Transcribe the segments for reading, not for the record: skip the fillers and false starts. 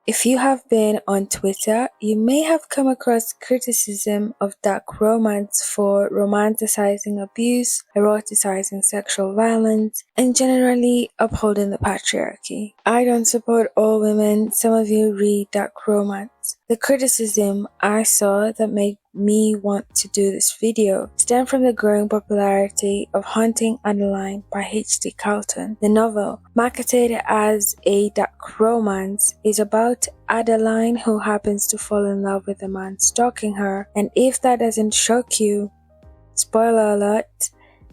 If you have been on Twitter, you may have come across criticism of dark romance for romanticizing abuse, eroticizing sexual violence, and generally upholding the patriarchy. I don't support all women. Some of you read dark romance. The criticism I saw that made me want to do this video stemmed from the growing popularity of Hunting Adeline by H.D. Carlton. The novel, marketed as a dark romance, is about Adeline who happens to fall in love with a man stalking her, and if that doesn't shock you, spoiler alert,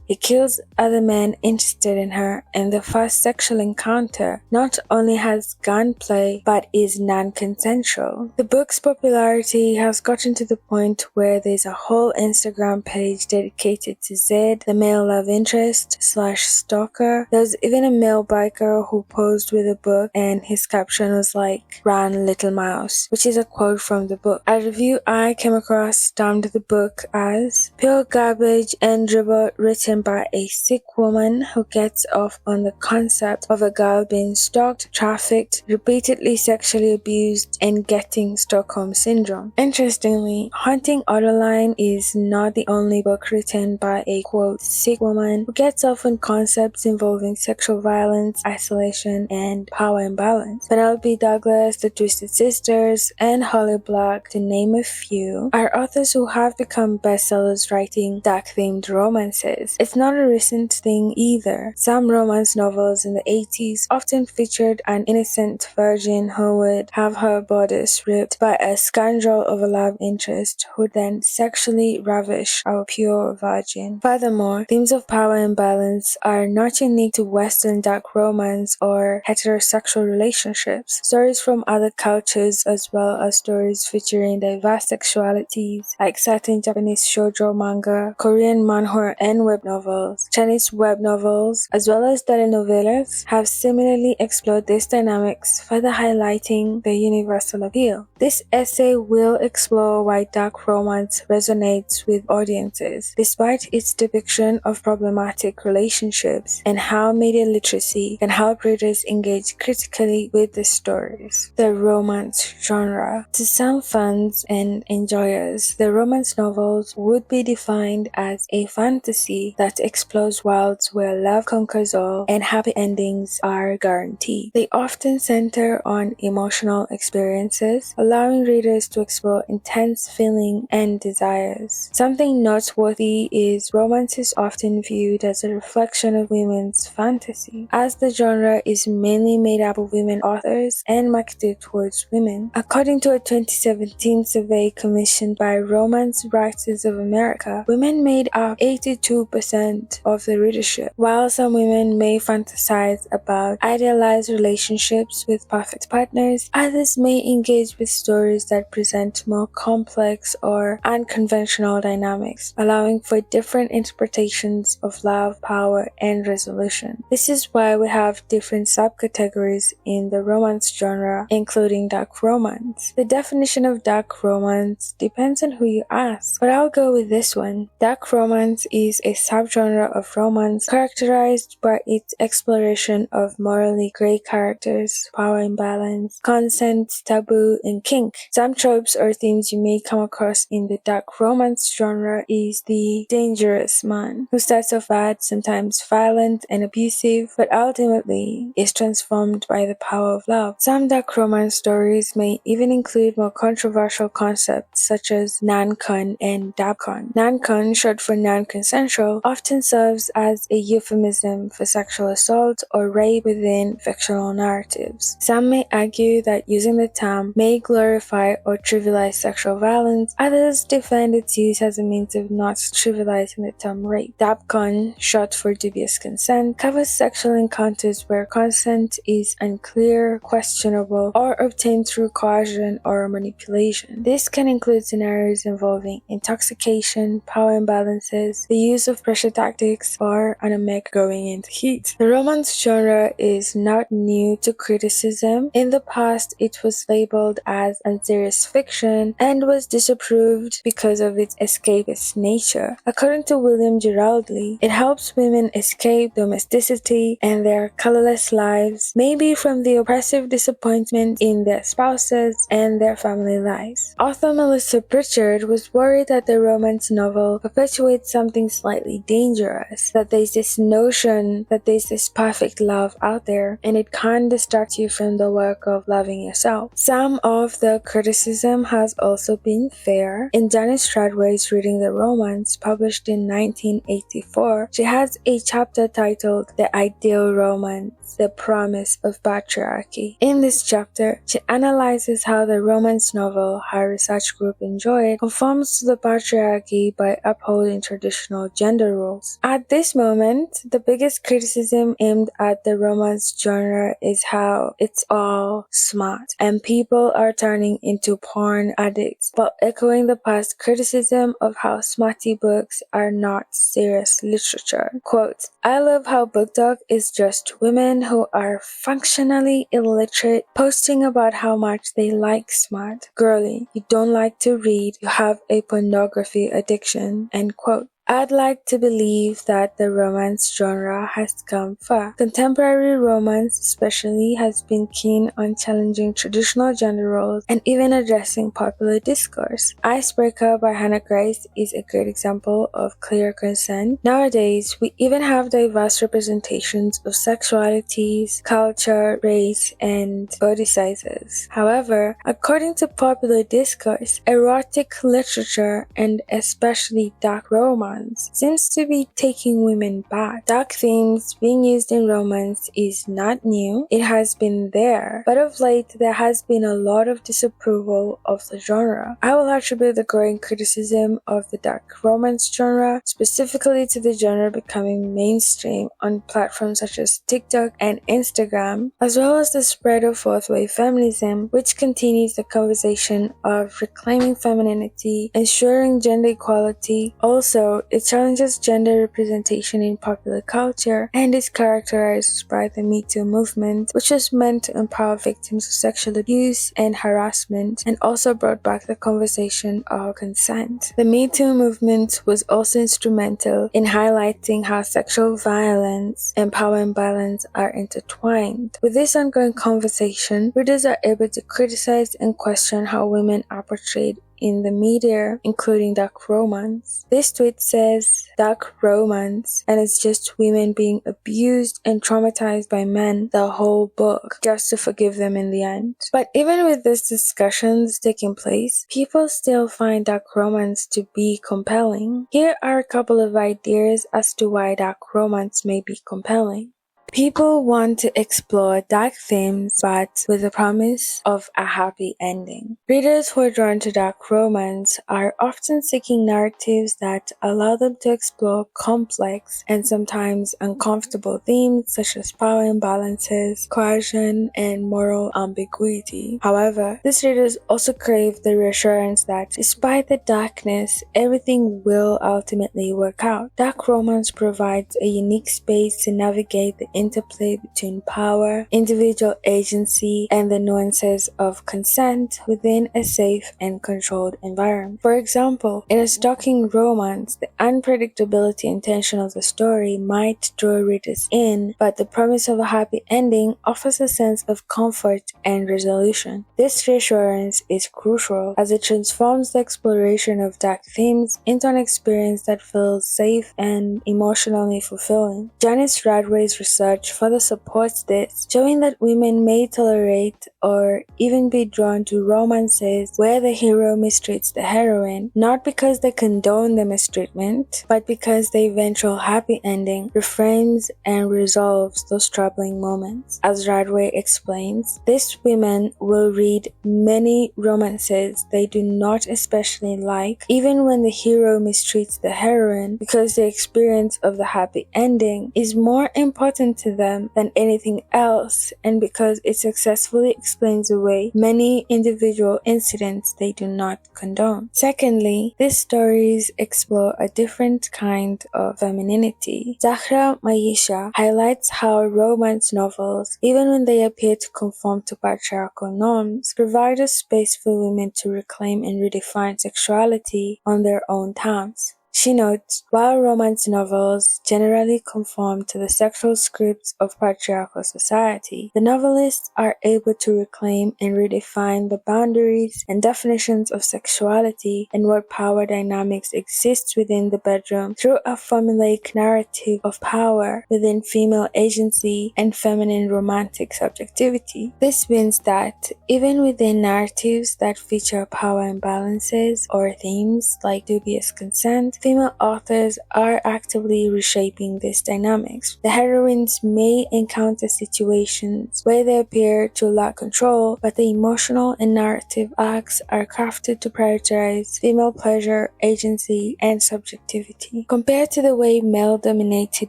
he kills other men interested in her, and the first sexual encounter not only has gunplay but is non-consensual. The book's popularity has gotten to the point where there's a whole Instagram page dedicated to Zed, the male love interest / stalker. There's even a male biker who posed with a book and his caption was like, "Run little mouse," which is a quote from the book. A review I came across termed the book as pure garbage and dribble written by a sick woman who gets off on the concept of a girl being stalked, trafficked, repeatedly sexually abused, and getting Stockholm Syndrome. Interestingly, Hunting Adeline is not the only book written by a quote sick woman who gets off on concepts involving sexual violence, isolation, and power imbalance. Penelope Douglas, the Twisted Sisters, and Holly Black, to name a few, are authors who have become bestsellers writing dark-themed romances. It's not a recent thing either. Some romance novels in the 80s often featured an innocent virgin who would have her bodice ripped by a scoundrel of a love interest who then sexually ravish our pure virgin. Furthermore, themes of power imbalance are not unique to Western dark romance or heterosexual relationships. Stories from other cultures as well as stories featuring diverse sexualities like certain Japanese shoujo manga, Korean manhwa and web novels, Chinese web novels, as well as telenovelas have similarly explored these dynamics, further highlighting their universal appeal. This essay will explore why dark romance resonates with audiences, despite its depiction of problematic relationships, and how media literacy can help readers engage critically with the stories. The romance genre. To some fans and enjoyers, the romance novels would be defined as a fantasy that explores worlds where love conquers all and happy endings are guaranteed. They often center on emotional experiences, allowing readers to explore intense feeling and desires. Something noteworthy is romance is often viewed as a reflection of women's fantasy, as the genre is mainly made up of women authors and marketed towards women. According to a 2017 survey commissioned by Romance Writers of America, women made up 82% of the readership. While some women may fantasize about idealized relationships with perfect partners, others may engage with stories that present more complex or unconventional dynamics, allowing for different interpretations of love, power, and resolution. This is why we have different subcategories in the romance genre, including dark romance. The definition of dark romance depends on who you ask, but I'll go with this one. Dark romance is a subgenre of romance characterized by its exploration of morally gray characters, power imbalance, consent, taboo, and kink. Some tropes or themes you may come across in the dark romance genre is the dangerous man, who starts off bad, sometimes violent and abusive, but ultimately is transformed by the power of love. Some dark romance stories may even include more controversial concepts such as non-con and dabcon. Non-con, short for non-consensual, often serves as a euphemism for sexual assault or rape within fictional narratives. Some may argue that using the term may glorify or trivialize sexual violence. Others defend its use as a means of not trivializing the term rape. Dabcon, short for dubious consent, covers sexual encounters where consent is unclear, questionable, or obtained through coercion or manipulation. This can include scenarios involving intoxication, power imbalances, the use of pressure tactics, or an mech going into heat. The romance genre is not new to criticism. In the past, it was labeled as unserious fiction and was disapproved because of its escapist nature. According to William Giraldi, it helps women escape domesticity and their colorless lives, maybe from the oppressive disappointment in their spouses and their family lives. Author Melissa Pritchard was worried that the romance novel perpetuates something slightly dangerous, that there's this notion that there's this perfect love out there and it can distract you from the work of loving yourself. Some of the criticism has also been fair. In Janice Radway's Reading the Romance, published in 1984, she has a chapter titled The Ideal Romance, The Promise of Patriarchy. In this chapter, she analyzes how the romance novel her research group enjoyed conforms to the patriarchy by upholding traditional gender roles. At this moment, the biggest criticism aimed at the romance genre is how it's all smart and people are turning into porn addicts, while echoing the past criticism of how smarty books are not serious literature. Quote, I love how book talk is just women who are functionally illiterate posting about how much they like smart. Girly, you don't like to read, you have a pornography addiction. End quote. I'd like to believe that the romance genre has come far. Contemporary romance especially has been keen on challenging traditional gender roles and even addressing popular discourse. Icebreaker by Hannah Grace is a great example of clear consent. Nowadays, we even have diverse representations of sexualities, culture, race, and body sizes. However, according to popular discourse, erotic literature and especially dark romance seems to be taking women back. Dark themes being used in romance is not new. It has been there, but of late there has been a lot of disapproval of the genre. I will attribute the growing criticism of the dark romance genre specifically to the genre becoming mainstream on platforms such as TikTok and Instagram, as well as the spread of fourth wave feminism, which continues the conversation of reclaiming femininity, ensuring gender equality. Also, it challenges gender representation in popular culture and is characterized by the Me Too movement, which was meant to empower victims of sexual abuse and harassment and also brought back the conversation of consent. The Me Too movement was also instrumental in highlighting how sexual violence and power imbalance are intertwined. With this ongoing conversation, readers are able to criticize and question how women are portrayed in the media, including dark romance. This tweet says dark romance, and it's just women being abused and traumatized by men the whole book, just to forgive them in the end. But even with these discussions taking place, people still find dark romance to be compelling. Here are a couple of ideas as to why dark romance may be compelling. People want to explore dark themes, but with the promise of a happy ending. Readers who are drawn to dark romance are often seeking narratives that allow them to explore complex and sometimes uncomfortable themes such as power imbalances, coercion, and moral ambiguity. However, these readers also crave the reassurance that despite the darkness, everything will ultimately work out. Dark romance provides a unique space to navigate the interplay between power, individual agency, and the nuances of consent within a safe and controlled environment. For example, in a stalking romance, the unpredictability and tension of the story might draw readers in, but the promise of a happy ending offers a sense of comfort and resolution. This reassurance is crucial as it transforms the exploration of dark themes into an experience that feels safe and emotionally fulfilling. Janice Radway's research further supports this, showing that women may tolerate or even be drawn to romances where the hero mistreats the heroine, not because they condone the mistreatment, but because the eventual happy ending reframes and resolves those troubling moments. As Radway explains, these women will read many romances they do not especially like, even when the hero mistreats the heroine, because the experience of the happy ending is more important to them than anything else, and because it successfully explains away many individual incidents they do not condone. Secondly, these stories explore a different kind of femininity. Zahra Mayeesha highlights how romance novels, even when they appear to conform to patriarchal norms, provide a space for women to reclaim and redefine sexuality on their own terms. She notes, while romance novels generally conform to the sexual scripts of patriarchal society, the novelists are able to reclaim and redefine the boundaries and definitions of sexuality and what power dynamics exist within the bedroom through a formulaic narrative of power within female agency and feminine romantic subjectivity. This means that even within narratives that feature power imbalances or themes like dubious consent, female authors are actively reshaping these dynamics. The heroines may encounter situations where they appear to lack control, but the emotional and narrative arcs are crafted to prioritize female pleasure, agency, and subjectivity. Compared to the way male-dominated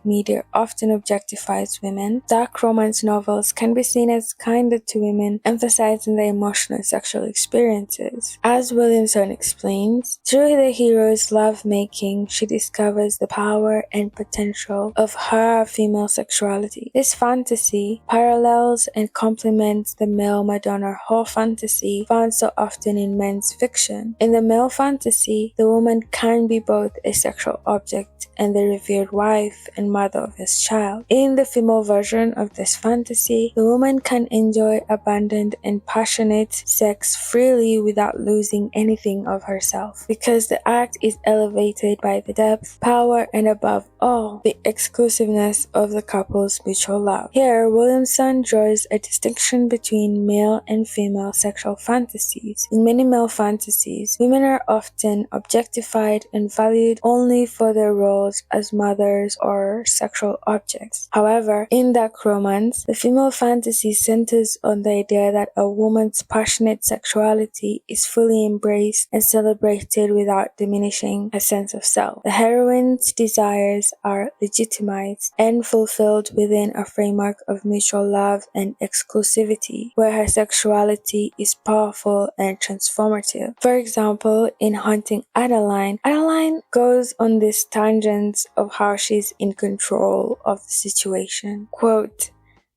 media often objectifies women, dark romance novels can be seen as kinder to women, emphasizing their emotional and sexual experiences. As Williamson explains, through the hero's love-making, she discovers the power and potential of her female sexuality. This fantasy parallels and complements the male Madonna whore fantasy found so often in men's fiction. In the male fantasy, the woman can be both a sexual object and the revered wife and mother of his child. In the female version of this fantasy, the woman can enjoy abundant and passionate sex freely without losing anything of herself, because the act is elevated by the depth, power, and above all, the exclusiveness of the couple's mutual love. Here, Williamson draws a distinction between male and female sexual fantasies. In many male fantasies, women are often objectified and valued only for their roles as mothers or sexual objects. However, in dark romance, the female fantasy centers on the idea that a woman's passionate sexuality is fully embraced and celebrated without diminishing her sense of self. The heroine's desires are legitimized and fulfilled within a framework of mutual love and exclusivity, where her sexuality is powerful and transformative. For example, in Haunting Adeline, Adeline goes on this tangent of how she's in control of the situation. Quote,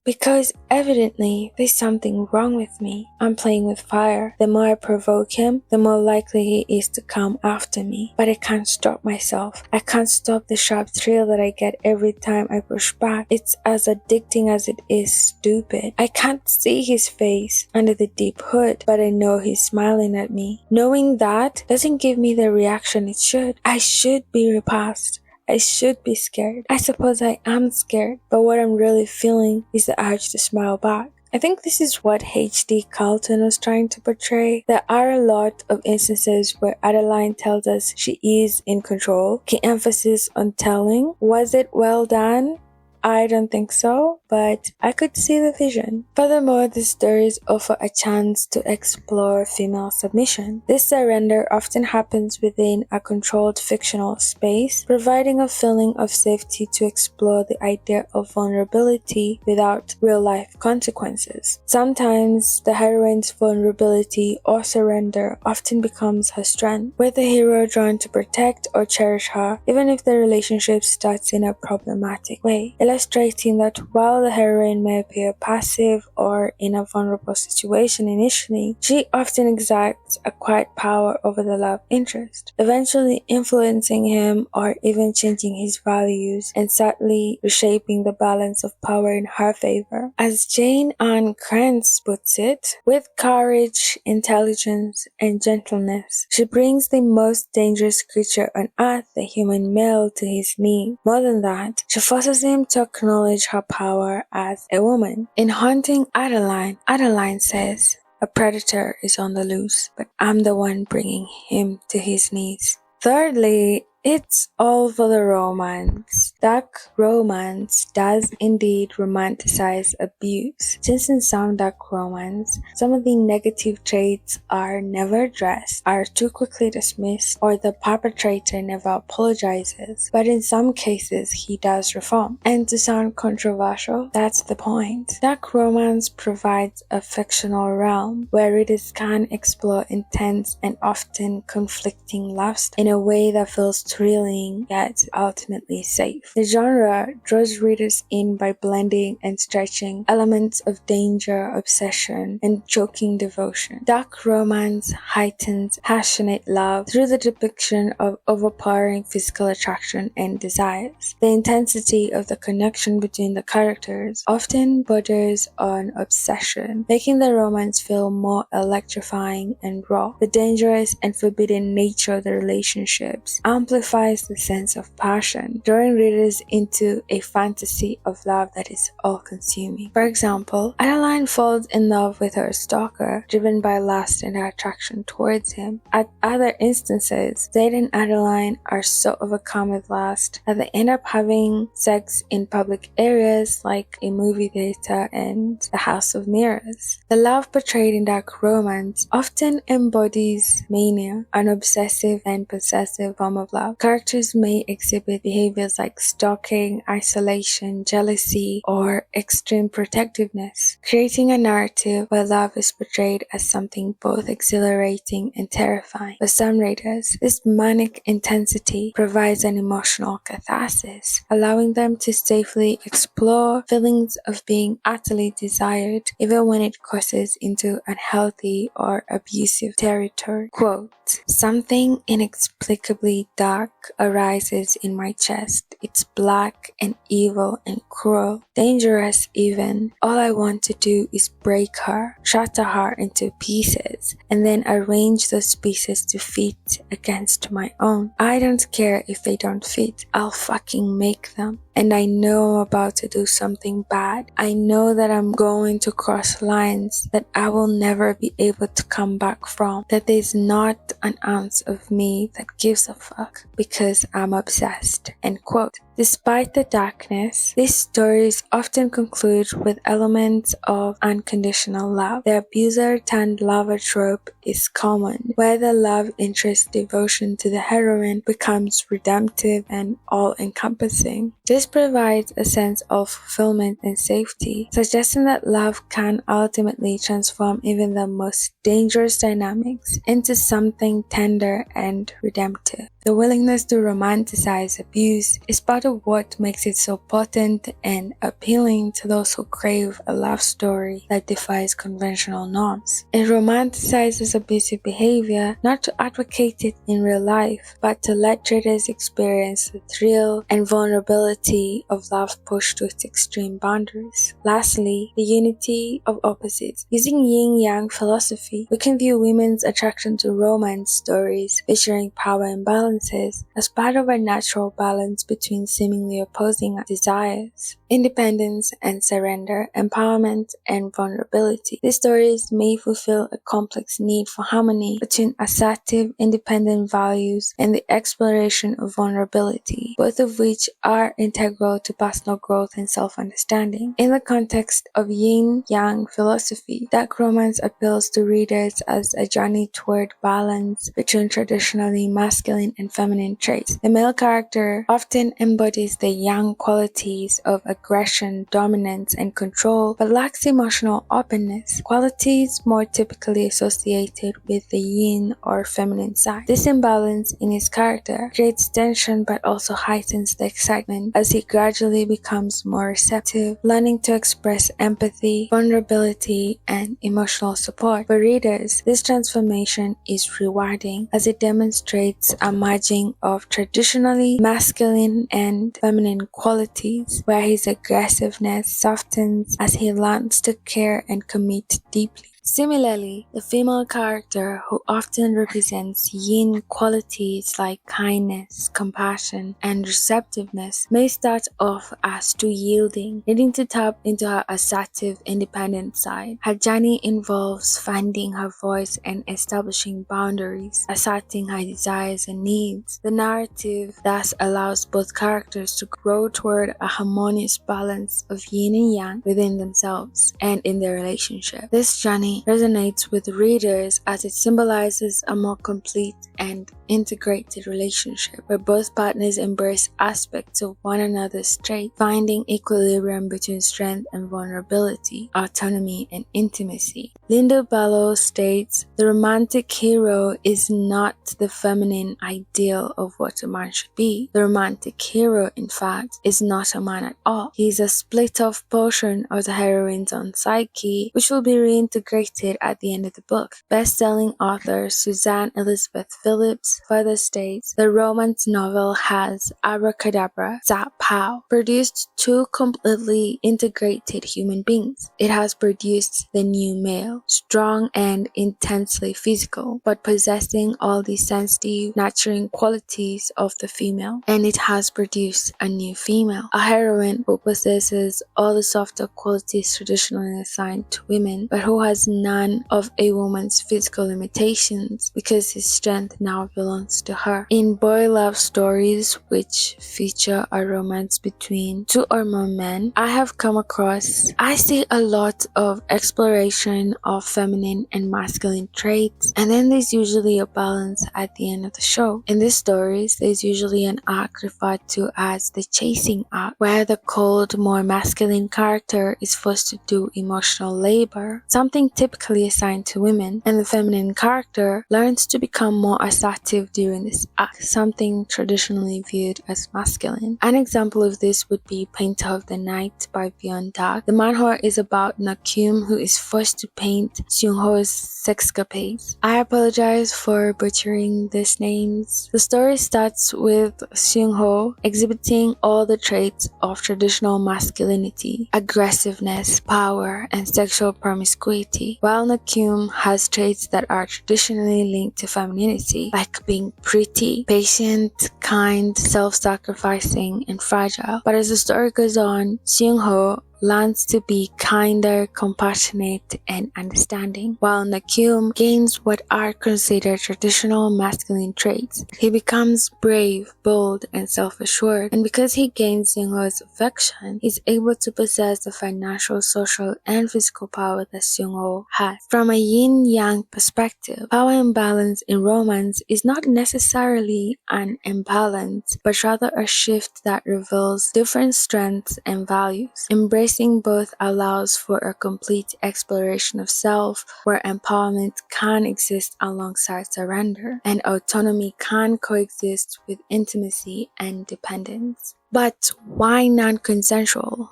"Because evidently there's something wrong with me. I'm playing with fire. The more I provoke him, the more likely he is to come after me. But I can't stop myself. I can't stop the sharp thrill that I get every time I push back. It's as addicting as it is stupid. I can't see his face under the deep hood, but I know he's smiling at me. Knowing that doesn't give me the reaction it should. I should be repulsed. I should be scared. I suppose I am scared, but what I'm really feeling is the urge to smile back." I think this is what H.D. Carlton was trying to portray. There are a lot of instances where Adeline tells us she is in control. Key emphasis on telling. Was it well done? I don't think so, but I could see the vision. Furthermore, the stories offer a chance to explore female submission. This surrender often happens within a controlled fictional space, providing a feeling of safety to explore the idea of vulnerability without real-life consequences. Sometimes, the heroine's vulnerability or surrender often becomes her strength, with the hero drawn to protect or cherish her, even if the relationship starts in a problematic way, illustrating that while the heroine may appear passive or in a vulnerable situation initially, she often exerts a quiet power over the love interest, eventually influencing him or even changing his values and subtly reshaping the balance of power in her favor. As Jane Ann Krantz puts it, with courage, intelligence, and gentleness, she brings the most dangerous creature on earth, the human male, to his knee. More than that, she forces him to acknowledge her power as a woman. In Haunting Adeline, Adeline says, "A predator is on the loose, but I'm the one bringing him to his knees." Thirdly, It's all for the romance. Dark romance does indeed romanticize abuse, since in some dark romance, some of the negative traits are never addressed, are too quickly dismissed, or the perpetrator never apologizes. But in some cases, he does reform. And to sound controversial, that's the point. Dark romance provides a fictional realm where readers can explore intense and often conflicting love stories in a way that feels thrilling yet ultimately safe. The genre draws readers in by blending and stretching elements of danger, obsession, and choking devotion. Dark romance heightens passionate love through the depiction of overpowering physical attraction and desires. The intensity of the connection between the characters often borders on obsession, making the romance feel more electrifying and raw. The dangerous and forbidden nature of the relationships amplifies the sense of passion, drawing readers into a fantasy of love that is all-consuming. For example, Adeline falls in love with her stalker, driven by lust and her attraction towards him. At other instances, Zayd and Adeline are so overcome with lust that they end up having sex in public areas like a movie theater and the House of Mirrors. The love portrayed in dark romance often embodies mania, an obsessive and possessive form of love. Characters may exhibit behaviors like stalking, isolation, jealousy, or extreme protectiveness, creating a narrative where love is portrayed as something both exhilarating and terrifying. For some readers, this manic intensity provides an emotional catharsis, allowing them to safely explore feelings of being utterly desired, even when it crosses into unhealthy or abusive territory. Quote, "Something inexplicably dark arises in my chest. It's black and evil and cruel, dangerous even. All I want to do is break her, shatter her into pieces, and then arrange those pieces to fit against my own. I don't care if they don't fit. I'll fucking make them. And I know I'm about to do something bad. I know that I'm going to cross lines that I will never be able to come back from. That there's not an ounce of me that gives a fuck because I'm obsessed." End quote. Despite the darkness, these stories often conclude with elements of unconditional love. The abuser turned lover trope is common, where the love interest's devotion to the heroine becomes redemptive and all-encompassing. This provides a sense of fulfillment and safety, suggesting that love can ultimately transform even the most dangerous dynamics into something tender and redemptive. The willingness to romanticize abuse is part of what makes it so potent and appealing to those who crave a love story that defies conventional norms. It romanticizes abusive behavior not to advocate it in real life, but to let readers experience the thrill and vulnerability of love pushed to its extreme boundaries. Lastly, the unity of opposites. Using yin-yang philosophy, we can view women's attraction to romance stories featuring power imbalances as part of a natural balance between seemingly opposing desires: independence and surrender, empowerment and vulnerability. These stories may fulfill a complex need for harmony between assertive, independent values and the exploration of vulnerability, both of which are integral to personal growth and self-understanding. In the context of yin-yang philosophy, dark romance appeals to readers as a journey toward balance between traditionally masculine and feminine traits. The male character often embodies the yang qualities of aggression, dominance, and control, but lacks emotional openness, qualities more typically associated with the yin or feminine side. This imbalance in his character creates tension but also heightens the excitement as he gradually becomes more receptive, learning to express empathy, vulnerability, and emotional support. For readers, this transformation is rewarding as it demonstrates a merging of traditionally masculine and feminine qualities, where his aggressiveness softens as he learns to care and commit deeply. Similarly, the female character, who often represents yin qualities like kindness, compassion, and receptiveness, may start off as too yielding, needing to tap into her assertive, independent side. Her journey involves finding her voice and establishing boundaries, asserting her desires and needs. The narrative thus allows both characters to grow toward a harmonious balance of yin and yang within themselves and in their relationship. This journey resonates with readers as it symbolizes a more complete and integrated relationship where both partners embrace aspects of one another's traits, finding equilibrium between strength and vulnerability, autonomy and intimacy. Linda Bellow states, "The romantic hero is not the feminine ideal of what a man should be. The romantic hero, in fact, is not a man at all. He is a split-off portion of the heroine's own psyche, which will be reintegrated at the end of the book." Best-selling author Suzanne Elizabeth Phillips further states, "The romance novel has abracadabra, zap pow, produced two completely integrated human beings. It has produced the new male, strong and intensely physical, but possessing all the sensitive, nurturing qualities of the female. And it has produced a new female, a heroine who possesses all the softer qualities traditionally assigned to women, but who has none of a woman's physical limitations because his strength now belongs to her." In boy love stories which feature a romance between two or more men, I see a lot of exploration of feminine and masculine traits, and then there's usually a balance at the end of the show. In these stories, there's usually an arc referred to as the chasing arc, where the cold, more masculine character is forced to do emotional labor, something typically assigned to women, and the feminine character learns to become more assertive during this arc, something traditionally viewed as masculine. An example of this would be Painter of the Night by Beyond Dark. The manhwa is about Nakyum, who is forced to paint Seung-ho's sexcapades. I apologize for butchering these names. The story starts with Seung-ho exhibiting all the traits of traditional masculinity, aggressiveness, power, and sexual promiscuity, while Nakyum has traits that are traditionally linked to femininity, like being pretty, patient, kind, self-sacrificing, and fragile. But as the story goes on, Seung-ho learns to be kinder, compassionate, and understanding, while Nakyum gains what are considered traditional masculine traits. He becomes brave, bold, and self-assured, and because he gains Seung-ho's affection, he's able to possess the financial, social, and physical power that Seung-ho has. From a yin-yang perspective, power imbalance in romance is not necessarily an imbalance, but rather a shift that reveals different strengths and values. Embracing both allows for a complete exploration of self, where empowerment can exist alongside surrender, and autonomy can coexist with intimacy and dependence. But why non-consensual?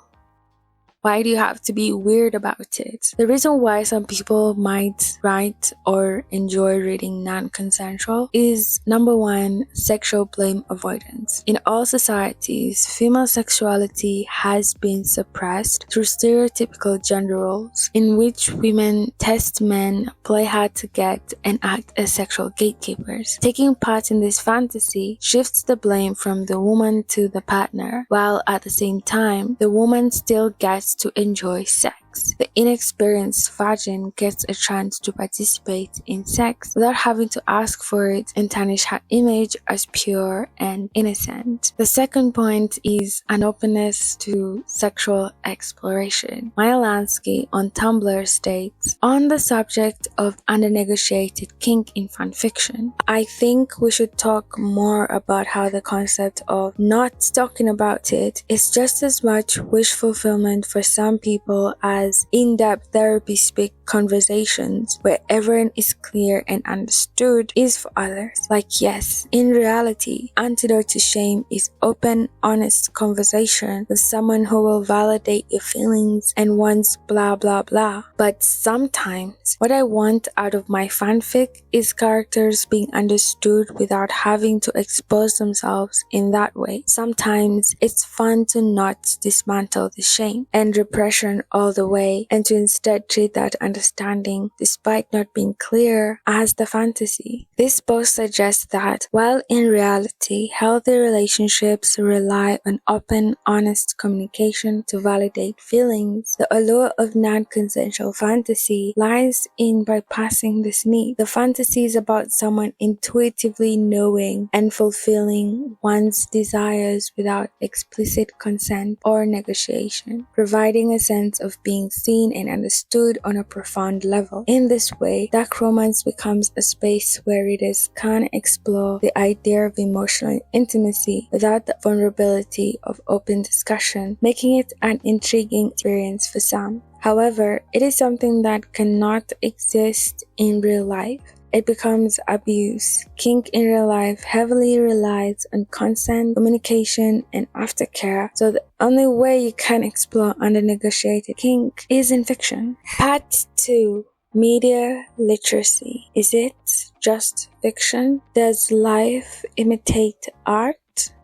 Why do you have to be weird about it? The reason why some people might write or enjoy reading non-consensual is, number one, sexual blame avoidance. In all societies, female sexuality has been suppressed through stereotypical gender roles, in which women test men, play hard to get, and act as sexual gatekeepers. Taking part in this fantasy shifts the blame from the woman to the partner, while at the same time, the woman still gets to enjoy sex. The inexperienced virgin gets a chance to participate in sex without having to ask for it and tarnish her image as pure and innocent. The second point is an openness to sexual exploration. Maya Lansky on Tumblr states, "On the subject of undernegotiated kink in fanfiction, I think we should talk more about how the concept of not talking about it is just as much wish fulfillment for some people as in-depth therapy speak conversations where everyone is clear and understood is for others. Like, yes, in reality, antidote to shame is open, honest conversation with someone who will validate your feelings and wants blah blah blah. But sometimes, what I want out of my fanfic is characters being understood without having to expose themselves in that way. Sometimes, it's fun to not dismantle the shame and repression all the way and to instead treat that understanding despite not being clear as the fantasy. This both suggests that, while in reality, healthy relationships rely on open, honest communication to validate feelings, the allure of non-consensual fantasy lies in bypassing this need. The fantasy is about someone intuitively knowing and fulfilling one's desires without explicit consent or negotiation, providing a sense of being seen and understood on a profound level. In this way, dark romance becomes a space where readers can explore the idea of emotional intimacy without the vulnerability of open discussion, making it an intriguing experience for some. However, it is something that cannot exist in real life. It becomes abuse. Kink in real life heavily relies on consent, communication, and aftercare, so the only way you can explore under-negotiated kink is in fiction. Part 2. Media literacy. Is it just fiction? Does life imitate art?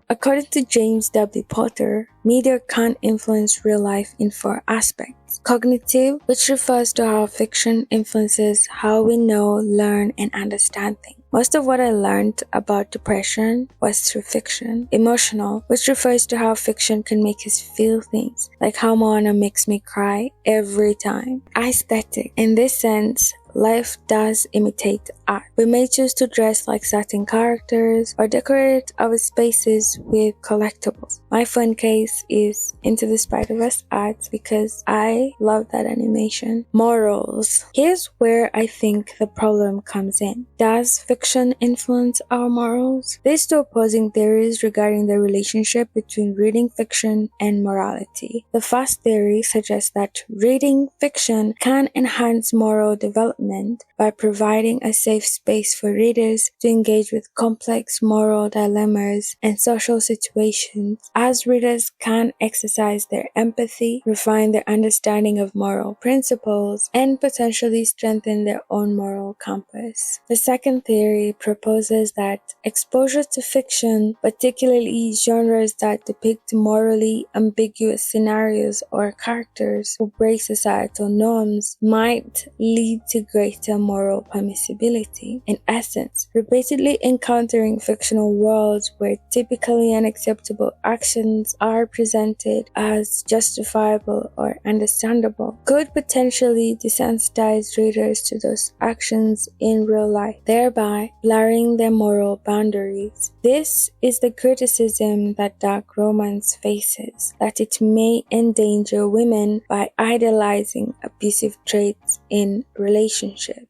According to James W. Potter, media can influence real life in 4 aspects. Cognitive, which refers to how fiction influences how we know, learn, and understand things. Most of what I learned about depression was through fiction. Emotional, which refers to how fiction can make us feel things, like how Moana makes me cry every time. Aesthetic, in this sense, life does imitate art. We may choose to dress like certain characters or decorate our spaces with collectibles. My phone case is Into the Spider-Verse art because I love that animation. Morals. Here's where I think the problem comes in. Does fiction influence our morals? There's 2 opposing theories regarding the relationship between reading fiction and morality. The first theory suggests that reading fiction can enhance moral development by providing a safe space for readers to engage with complex moral dilemmas and social situations, as readers can exercise their empathy, refine their understanding of moral principles, and potentially strengthen their own moral compass. The second theory proposes that exposure to fiction, particularly genres that depict morally ambiguous scenarios or characters who break societal norms, might lead to greater moral permissibility. In essence, repeatedly encountering fictional worlds where typically unacceptable actions are presented as justifiable or understandable could potentially desensitize readers to those actions in real life, thereby blurring their moral boundaries. This is the criticism that dark romance faces, that it may endanger women by idolizing abusive traits in relationships.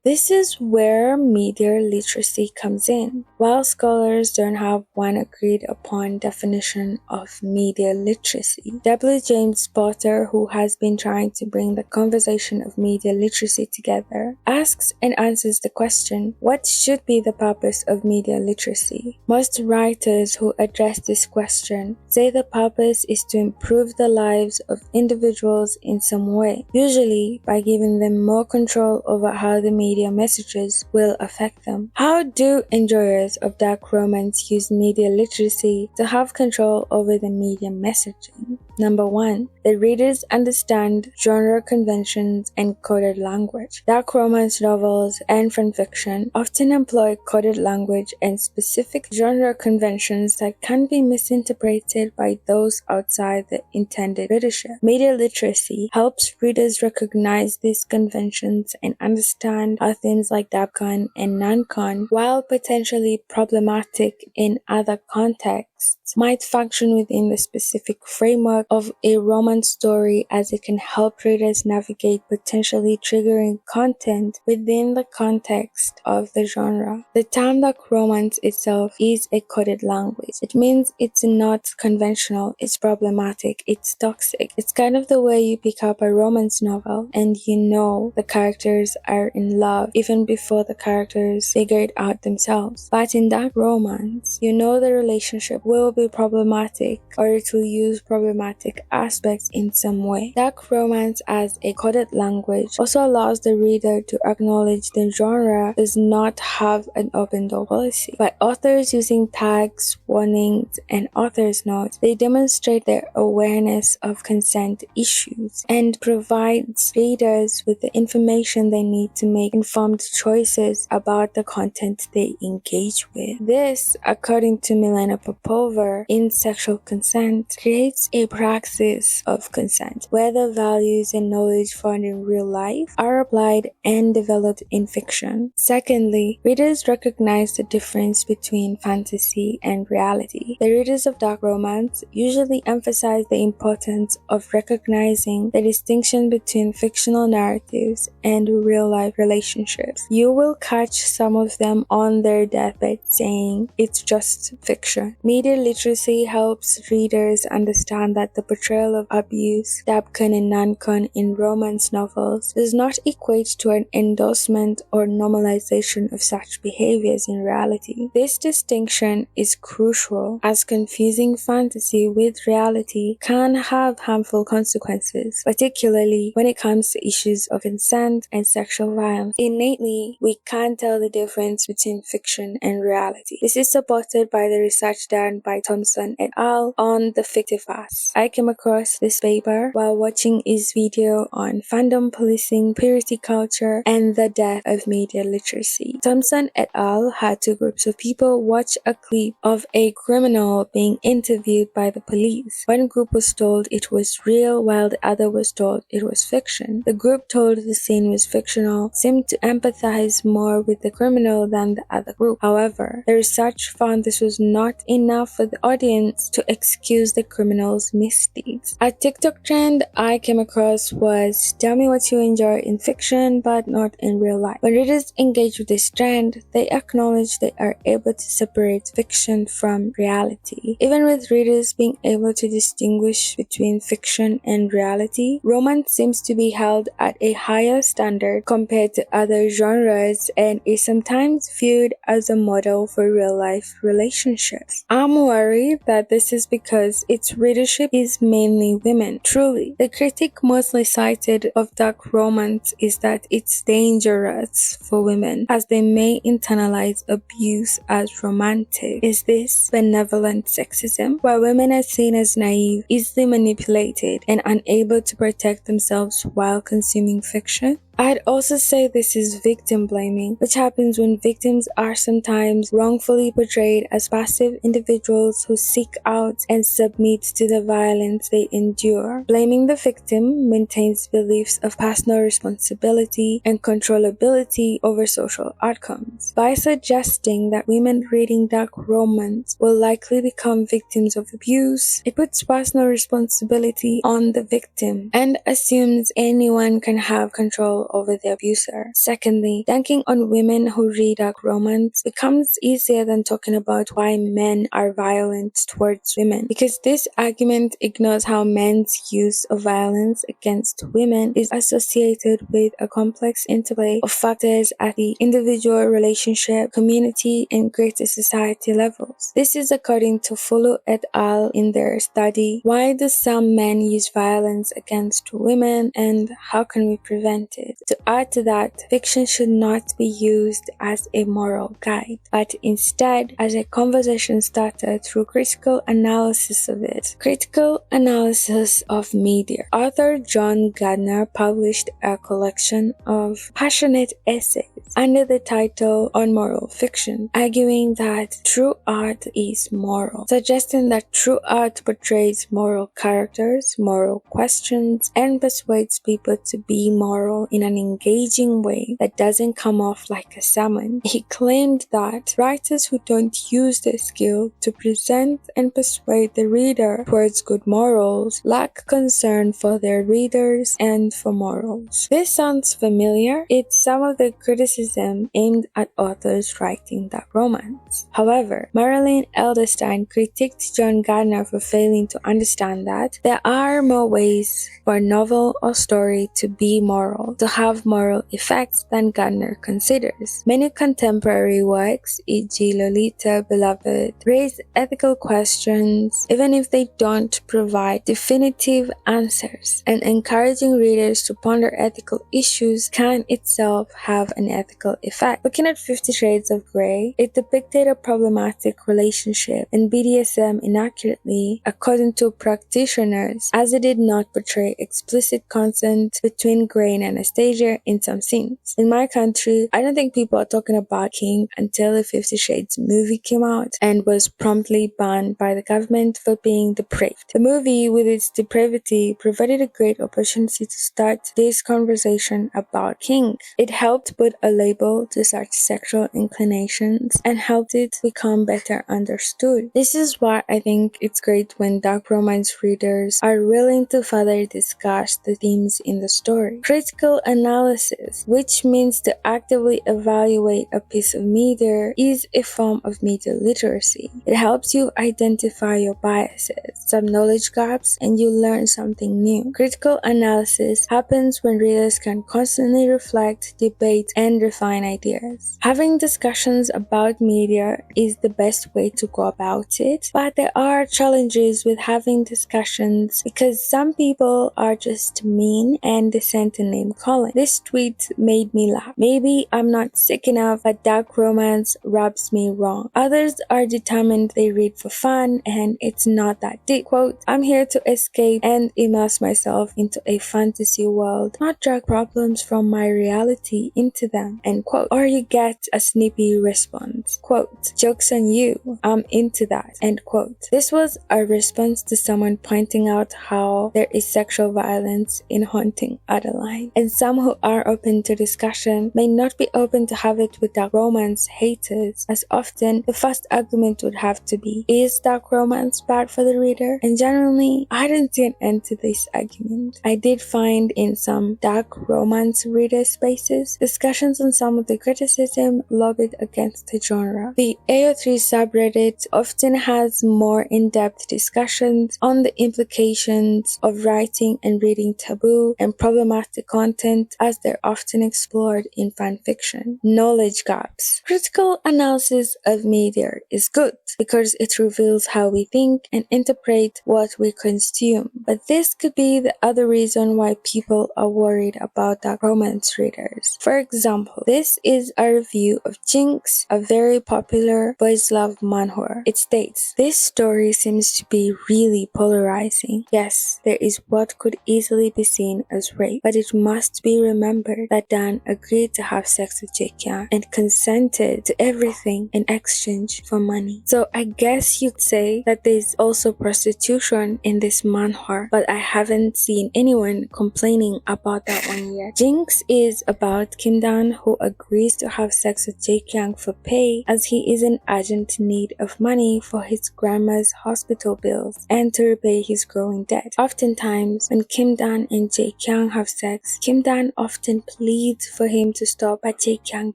This is where media literacy comes in. While scholars don't have one agreed upon definition of media literacy, W. James Potter, who has been trying to bring the conversation of media literacy together, asks and answers the question, what should be the purpose of media literacy? Most writers who address this question say the purpose is to improve the lives of individuals in some way, usually by giving them more control over how the media messages will affect them. How do enjoyers of dark romance use media literacy to have control over the media messaging? Number 1, the readers understand genre conventions and coded language. Dark romance novels and fanfiction often employ coded language and specific genre conventions that can be misinterpreted by those outside the intended readership. Media literacy helps readers recognize these conventions and understand how themes like dabcon and nancon, while potentially problematic in other contexts, might function within the specific framework of a romance story, as it can help readers navigate potentially triggering content within the context of the genre. The term dark romance itself is a coded language. It means it's not conventional, it's problematic, it's toxic. It's kind of the way you pick up a romance novel and you know the characters are in love even before the characters figure it out themselves. But in dark romance, you know the relationship will be problematic or it will use problematic aspects in some way. Dark romance as a coded language also allows the reader to acknowledge the genre does not have an open door policy. By authors using tags, warnings, and author's notes, they demonstrate their awareness of consent issues and provides readers with the information they need to make informed choices about the content they engage with. This, according to Milena Popova in Sexual Consent, creates a praxis of consent where the values and knowledge found in real life are applied and developed in fiction. Secondly, readers recognize the difference between fantasy and reality. The readers of dark romance usually emphasize the importance of recognizing the distinction between fictional narratives and real-life relationships. You will catch some of them on their deathbed saying, "It's just fiction." Media literacy helps readers understand that the portrayal of abuse, dabcon and nancon in romance novels does not equate to an endorsement or normalization of such behaviors in reality. This distinction is crucial as confusing fantasy with reality can have harmful consequences, particularly when it comes to issues of consent and sexual violence. Innately, we can't tell the difference between fiction and reality. This is supported by the research done by Thompson et al. On the fictive past. I came across this paper while watching his video on fandom policing, purity culture, and the death of media literacy. Thompson et al. Had two groups of people watch a clip of a criminal being interviewed by the police. One group was told it was real while the other was told it was fiction. The group told the scene was fictional seemed to empathize more with the criminal than the other group. However, the research found this was not enough for the audience to excuse the criminal's misdeeds. A TikTok trend I came across was "Tell me what you enjoy in fiction but not in real life." When readers engage with this trend, they acknowledge they are able to separate fiction from reality. Even with readers being able to distinguish between fiction and reality, romance seems to be held at a higher standard compared to other genres and is sometimes viewed as a model for real-life relationships. I'm worried that this is because its readership is mainly women. Truly, the critique mostly cited of dark romance is that it's dangerous for women as they may internalize abuse as romantic. Is this benevolent sexism, where women are seen as naive, easily manipulated, and unable to protect themselves while consuming fiction? I'd also say this is victim blaming, which happens when victims are sometimes wrongfully portrayed as passive individuals who seek out and submit to the violence they endure. Blaming the victim maintains beliefs of personal responsibility and controllability over social outcomes. By suggesting that women reading dark romance will likely become victims of abuse, it puts personal responsibility on the victim and assumes anyone can have control over the abuser. Secondly, dunking on women who read dark romance becomes easier than talking about why men are violent towards women, because this argument ignores how men's use of violence against women is associated with a complex interplay of factors at the individual, relationship, community, and greater society levels. This is according to Fuller et al. In their study, "Why do some men use violence against women and how can we prevent it?" To add to that, fiction should not be used as a moral guide, but instead as a conversation starter through critical analysis of it. Critical analysis of media. Author John Gardner published a collection of passionate essays under the title On Moral Fiction, arguing that true art is moral, suggesting that true art portrays moral characters, moral questions, and persuades people to be moral in an engaging way that doesn't come off like a sermon. He claimed that writers who don't use their skill to present and persuade the reader towards good morals lack concern for their readers and for morals. This sounds familiar. It's some of the criticism aimed at authors writing dark romance. However, Marilyn Elderstein critiqued John Gardner for failing to understand that there are more ways for a novel or story to be moral, to have moral effects than Gardner considers. Many contemporary works, e.g. Lolita, Beloved, raise ethical questions even if they don't provide definitive answers, and encouraging readers to ponder ethical issues can itself have an ethical effect. Looking at 50 Shades of Grey, it depicted a problematic relationship in BDSM inaccurately, according to practitioners, as it did not portray explicit consent between Grey and Anastasia in some scenes. In my country, I don't think people are talking about King until the 50 Shades movie came out and was promptly banned by the government for being depraved. The movie, with its depravity, provided a great opportunity to start this conversation about King. It helped put a label to such sexual inclinations and helped it become better understood. This is why I think it's great when dark romance readers are willing to further discuss the themes in the story. Critical analysis, which means to actively evaluate a piece of media, is a form of media literacy. It helps you identify your biases, some knowledge gaps, and you learn something new. Critical analysis happens when readers can constantly reflect, debate, and refine ideas. Having discussions about media is the best way to go about it, but there are challenges with having discussions because some people are just mean and dissent in name calling. This tweet made me laugh. Maybe I'm not sick enough, but dark romance rubs me wrong. Others are determined they read for fun and it's not that deep. Quote, I'm here to escape and immerse myself into a fantasy world, not drag problems from my reality into them. End quote. Or you get a snippy response. Quote, joke's on you, I'm into that. End quote. This was a response to someone pointing out how there is sexual violence in Haunting Adeline, and some who are open to discussion may not be open to have it with dark romance haters, as often the first argument would have to be, is dark romance bad for the reader? And generally, I didn't see an end to this argument. I did find in some dark romance reader spaces discussions on some of the criticism lobbied against the genre. The AO3 subreddit often has more in-depth discussions on the implications of writing and reading taboo and problematic content, as they're often explored in fanfiction. Knowledge gaps. Critical analysis of media is good because it reveals how we think and interpret what we consume. But this could be the other reason why people are worried about dark romance readers. For example, this is a review of Jinx, a very popular boys love manhwa. It states, this story seems to be really polarizing. Yes, there is what could easily be seen as rape, but it must be remembered that Dan agreed to have sex with Jaekyung and consented to everything in exchange for money. So I guess you'd say that there's also prostitution in this manhwa, but I haven't seen anyone complaining about that one yet. Jinx is about Kim Dan, who agrees to have sex with Jaekyung for pay, as he is in urgent need of money for his grandma's hospital bills and to repay his growing debt. Oftentimes, when Kim Dan and Jaekyung have sex, Kim Dan often pleads for him to stop, but Jaekyung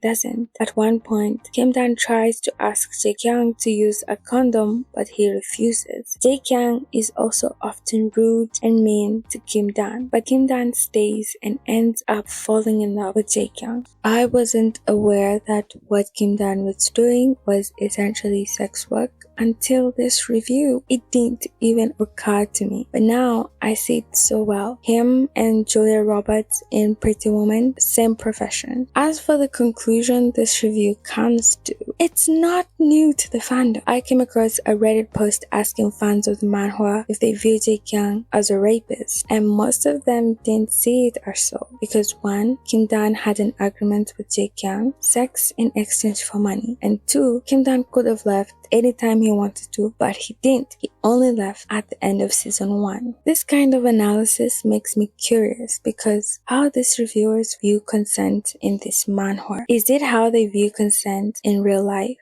doesn't. At one point, Kim Dan tries to ask Jaekyung to use a condom, but he refuses. Jaekyung is also often rude and mean to Kim Dan, but Kim Dan stays and ends up falling in love with Jaekyung. I wasn't aware that what Kim Dan was doing was essentially sex work until this review. It didn't even occur to me, but now I see it so well. Him and Julia Roberts in Pretty Woman, same profession. As for the conclusion this review comes to, it's not new to the fandom. I came across a Reddit post asking fans of the manhwa if they view Jaekyung as a rapist, and most of them didn't see it as so, because 1. Kim Dan had an agreement with Jaekyung, sex in exchange for money, and 2. Kim Dan could have left anytime he wanted to, but he didn't. He only left at the end of season 1. This kind of analysis makes me curious because how these reviewers view consent in this manhwa. Is it how they view consent in real life?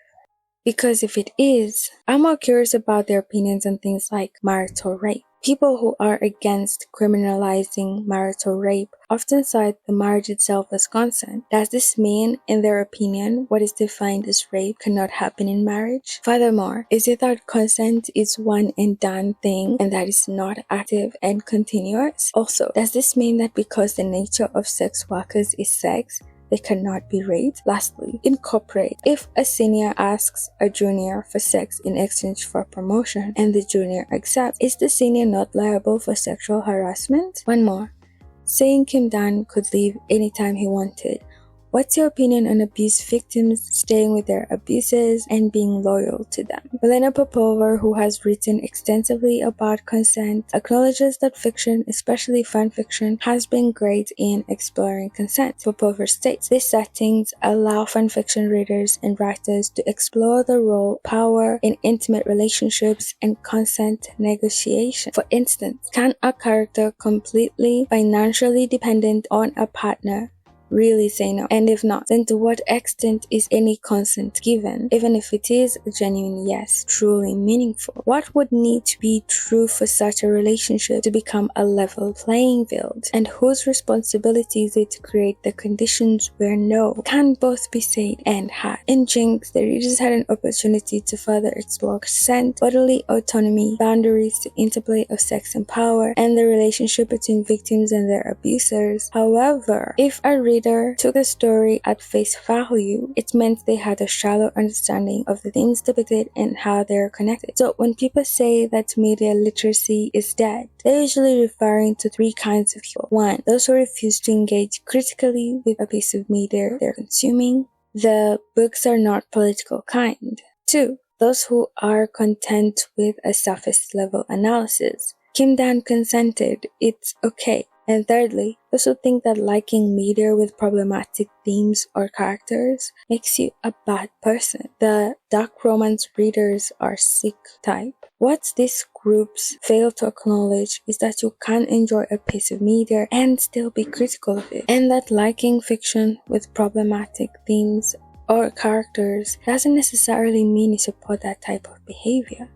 Because if it is, I'm more curious about their opinions on things like marital rape. People who are against criminalizing marital rape often cite the marriage itself as consent. Does this mean, in their opinion, what is defined as rape cannot happen in marriage? Furthermore, is it that consent is one and done thing and that is not active and continuous? Also, does this mean that because the nature of sex workers is sex, they cannot be raped? Lastly, incorporate. If a senior asks a junior for sex in exchange for promotion and the junior accepts, is the senior not liable for sexual harassment? One more. Saying Kim Dan could leave anytime he wanted. What's your opinion on abuse victims staying with their abusers and being loyal to them? Milena Popova, who has written extensively about consent, acknowledges that fiction, especially fanfiction, has been great in exploring consent. Popova states, these settings allow fanfiction readers and writers to explore the role, power in intimate relationships and consent negotiation. For instance, can a character completely financially dependent on a partner really say no? And if not, then to what extent is any consent given, even if it is a genuine yes, truly meaningful? What would need to be true for such a relationship to become a level playing field? And whose responsibility is it to create the conditions where no can both be said and had? In Jinx, the readers had an opportunity to further explore consent, bodily autonomy, boundaries, the interplay of sex and power, and the relationship between victims and their abusers. However, if a reader took the story at face value, it meant they had a shallow understanding of the themes depicted and how they're connected. So when people say that media literacy is dead, they're usually referring to three kinds of people. One, those who refuse to engage critically with a piece of media they're consuming. The books are not political kind. Two, those who are content with a surface level analysis. Kim Dan consented, it's okay. And thirdly, those who think that liking media with problematic themes or characters makes you a bad person. The dark romance readers are sick type. What these groups fail to acknowledge is that you can enjoy a piece of media and still be critical of it, and that liking fiction with problematic themes or characters doesn't necessarily mean you support that type of behavior.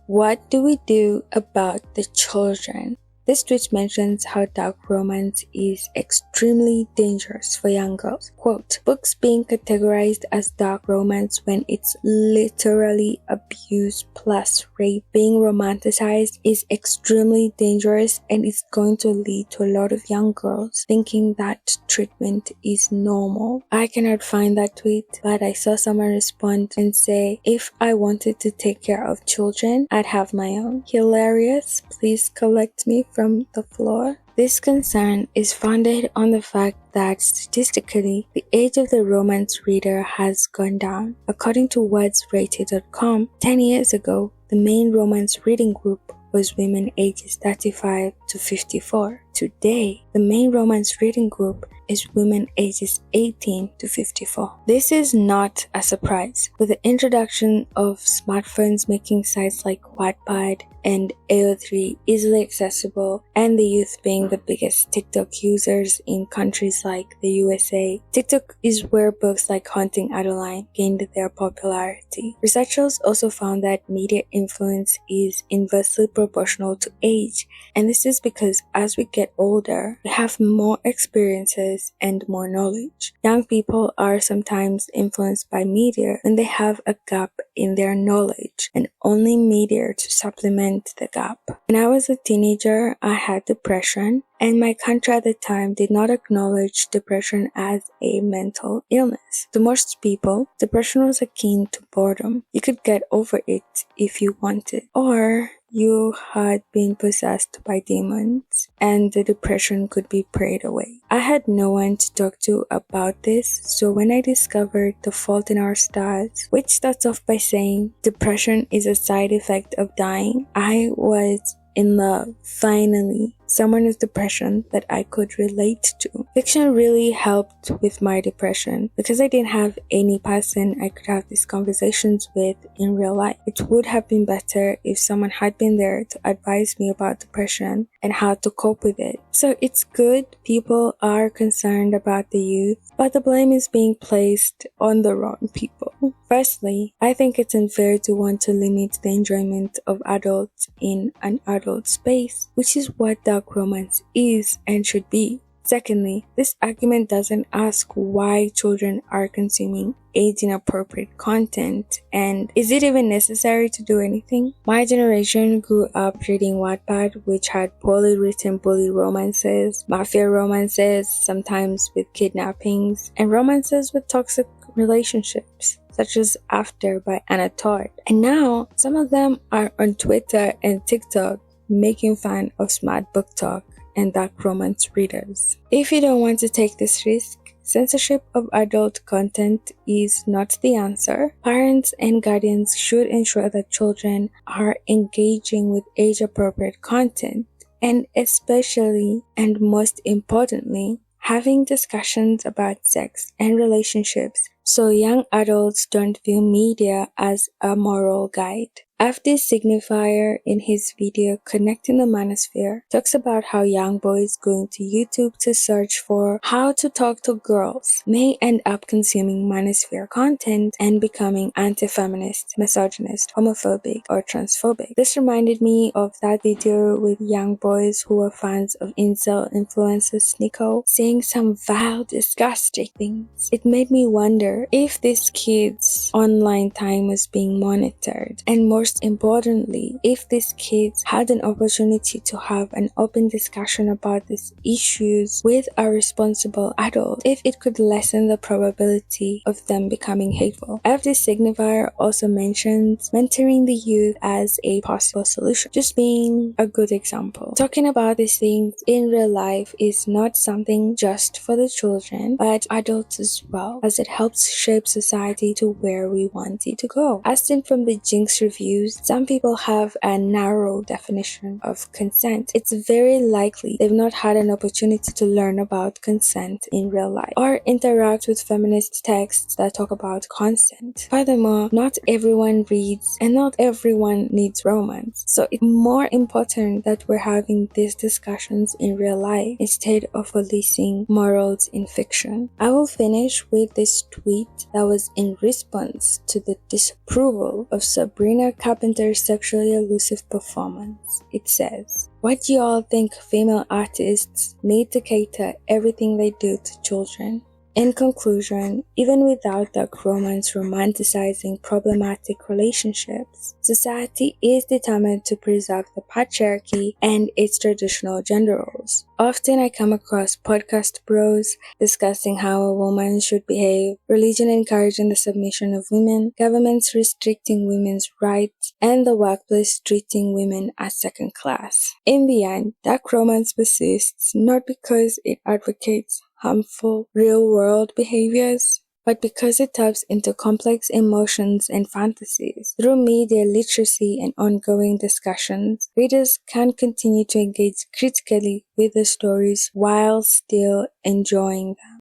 What do we do about the children? This tweet mentions how dark romance is extremely dangerous for young girls. Quote, books being categorized as dark romance when it's literally abuse plus rape being romanticized is extremely dangerous, and it's going to lead to a lot of young girls thinking that treatment is normal. I cannot find that tweet, but I saw someone respond and say, if I wanted to take care of children, I'd have my own. Hilarious. Please collect me from the floor. This concern is founded on the fact that statistically, the age of the romance reader has gone down. According to wordsrated.com, 10 years ago, the main romance reading group was women ages 35 to 54. Today, the main romance reading group is women ages 18 to 54. This is not a surprise. With the introduction of smartphones making sites like Wattpad and AO3 easily accessible, and the youth being the biggest TikTok users in countries like the USA, TikTok is where books like Haunting Adeline gained their popularity. Researchers also found that media influence is inversely proportional to age, and this is because as we get older, we have more experiences and more knowledge. Young people are sometimes influenced by media when they have a gap in their knowledge, and only media to supplement the gap. When I was a teenager, I had depression, and my country at the time did not acknowledge depression as a mental illness. To most people, depression was akin to boredom. You could get over it if you wanted, or you had been possessed by demons and the depression could be prayed away. I had no one to talk to about this, so when I discovered The Fault in Our Stars, which starts off by saying depression is a side effect of dying, I was in love. Finally, someone with depression that I could relate to. Fiction really helped with my depression because I didn't have any person I could have these conversations with in real life. It would have been better if someone had been there to advise me about depression and how to cope with it. So it's good people are concerned about the youth, but the blame is being placed on the wrong people. Firstly, I think it's unfair to want to limit the enjoyment of adults in an adult space, which is what dark romance is and should be. Secondly, this argument doesn't ask why children are consuming age-inappropriate content, and is it even necessary to do anything? My generation grew up reading Wattpad, which had poorly written bully romances, mafia romances, sometimes with kidnappings, and romances with toxic relationships, such as After by Anna Todd. And now, some of them are on Twitter and TikTok making fun of smart book talk and dark romance readers. If you don't want to take this risk, censorship of adult content is not the answer. Parents and guardians should ensure that children are engaging with age-appropriate content, and especially and most importantly, having discussions about sex and relationships so young adults don't view media as a moral guide. FD Signifier, in his video Connecting the Manosphere, talks about how young boys going to YouTube to search for how to talk to girls may end up consuming manosphere content and becoming anti-feminist, misogynist, homophobic, or transphobic. This reminded me of that video with young boys who were fans of incel influencer Sneeko saying some vile, disgusting things. It made me wonder if this kid's online time was being monitored, and most importantly, if these kids had an opportunity to have an open discussion about these issues with a responsible adult, if it could lessen the probability of them becoming hateful. FD Signifier also mentions mentoring the youth as a possible solution, just being a good example. Talking about these things in real life is not something just for the children, but adults as well, as it helps shape society to where we want it to go. As seen from the Jinx reviews, some people have a narrow definition of consent. It's very likely they've not had an opportunity to learn about consent in real life or interact with feminist texts that talk about consent. Furthermore, not everyone reads and not everyone needs romance. So it's more important that we're having these discussions in real life instead of policing morals in fiction. I will finish with this tweet that was in response to the disapproval of Sabrina Carpenter's sexually elusive performance. It says, "What do y'all think female artists need to cater everything they do to children?" In conclusion, even without dark romance romanticizing problematic relationships, society is determined to preserve the patriarchy and its traditional gender roles. Often I come across podcast bros discussing how a woman should behave, religion encouraging the submission of women, governments restricting women's rights, and the workplace treating women as second class. In the end, dark romance persists not because it advocates harmful real-world behaviors, but because it taps into complex emotions and fantasies. Through media literacy and ongoing discussions, readers can continue to engage critically with the stories while still enjoying them.